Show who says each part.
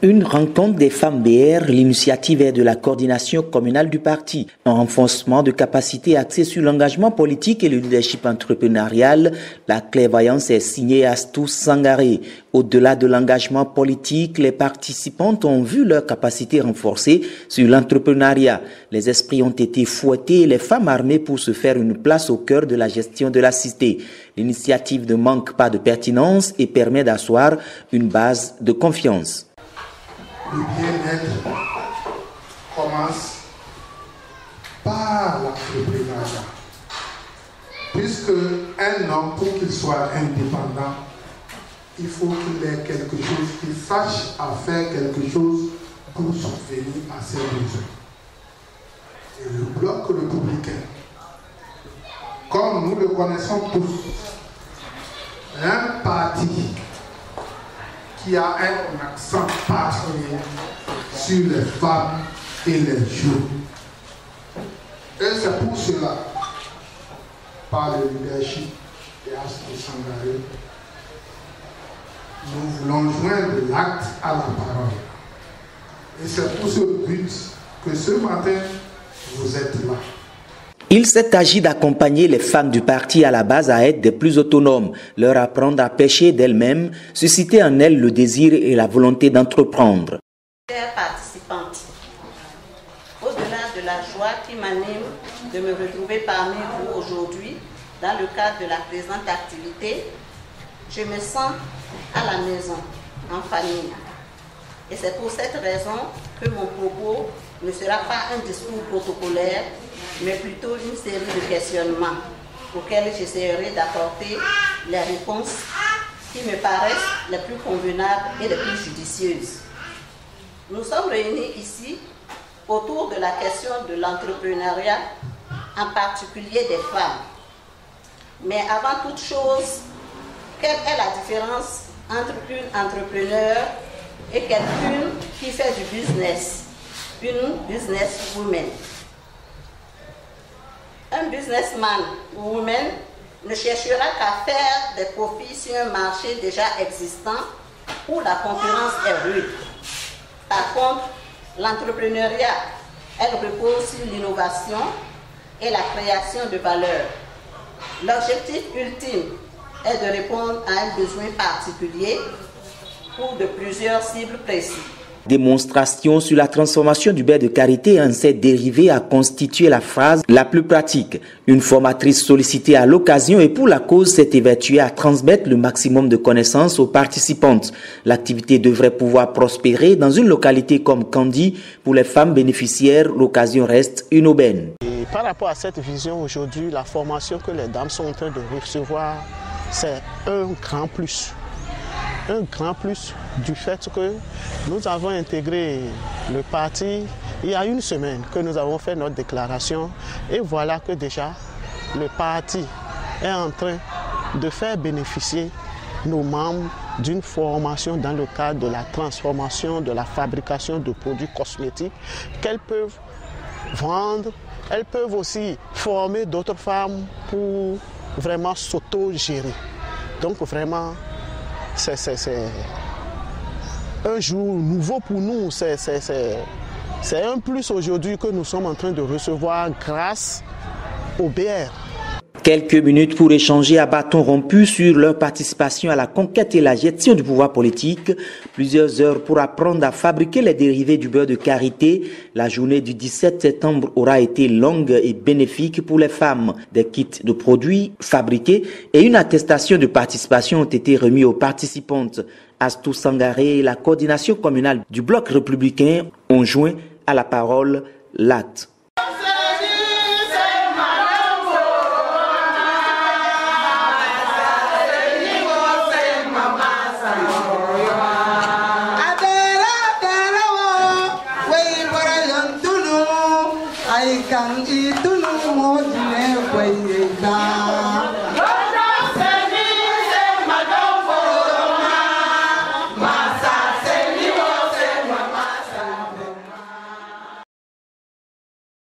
Speaker 1: Une rencontre des femmes BR, l'initiative est de la coordination communale du parti. Un renforcement de capacité axé sur l'engagement politique et le leadership entrepreneurial. La clairvoyance est signée Astou Sangaré. Au-delà de l'engagement politique, les participantes ont vu leur capacité renforcée sur l'entrepreneuriat. Les esprits ont été fouettés et les femmes armées pour se faire une place au cœur de la gestion de la cité. L'initiative ne manque pas de pertinence et permet d'asseoir une base de confiance.
Speaker 2: Le bien-être commence par l'entrepreneuriat. Puisque un homme, pour qu'il soit indépendant, il faut qu'il ait quelque chose, qu'il sache à faire quelque chose pour subvenir à ses besoins. Et le bloc républicain, comme nous le connaissons tous, un parti qui a un accent particulier sur les femmes et les jeunes. Et c'est pour cela, par le leadership de Astou Sangaré, nous voulons joindre l'acte à la parole. Et c'est pour ce but que ce matin, vous êtes là.
Speaker 1: Il s'est agi d'accompagner les femmes du parti à la base à être des plus autonomes, leur apprendre à pêcher d'elles-mêmes, susciter en elles le désir et la volonté d'entreprendre.
Speaker 3: Chères participantes, au-delà de la joie qui m'anime de me retrouver parmi vous aujourd'hui dans le cadre de la présente activité, je me sens à la maison, en famille. Et c'est pour cette raison que mon propos ne sera pas un discours protocolaire, mais plutôt une série de questionnements auxquels j'essaierai d'apporter les réponses qui me paraissent les plus convenables et les plus judicieuses. Nous sommes réunis ici autour de la question de l'entrepreneuriat, en particulier des femmes. Mais avant toute chose, quelle est la différence entre une entrepreneur et quelqu'une qui fait du business, une businesswoman? Un businessman ou woman ne cherchera qu'à faire des profits sur un marché déjà existant où la concurrence est rude. Par contre, l'entrepreneuriat, elle repose sur l'innovation et la création de valeur. L'objectif ultime est de répondre à un besoin particulier ou de plusieurs cibles précises.
Speaker 1: Démonstration sur la transformation du beurre de karité en s'est dérivé à constituer la phrase la plus pratique. Une formatrice sollicitée à l'occasion et pour la cause s'est évertuée à transmettre le maximum de connaissances aux participantes. L'activité devrait pouvoir prospérer dans une localité comme Kandi. Pour les femmes bénéficiaires, l'occasion reste une aubaine.
Speaker 4: Et par rapport à cette vision aujourd'hui, la formation que les dames sont en train de recevoir, c'est un grand plus. Un grand plus du fait que nous avons intégré le parti il y a une semaine que nous avons fait notre déclaration et voilà que déjà le parti est en train de faire bénéficier nos membres d'une formation dans le cadre de la transformation, de la fabrication de produits cosmétiques qu'elles peuvent vendre. Elles peuvent aussi former d'autres femmes pour vraiment s'auto-gérer. Donc vraiment, c'est un jour nouveau pour nous, c'est un plus aujourd'hui que nous sommes en train de recevoir grâce au BR.
Speaker 1: Quelques minutes pour échanger à bâton rompu sur leur participation à la conquête et la gestion du pouvoir politique. Plusieurs heures pour apprendre à fabriquer les dérivés du beurre de karité. La journée du 17 septembre aura été longue et bénéfique pour les femmes. Des kits de produits fabriqués et une attestation de participation ont été remis aux participantes. Astou Sangaré et la coordination communale du bloc républicain ont joint à la parole l'acte.
Speaker 5: Kang itu nu mo dine kwai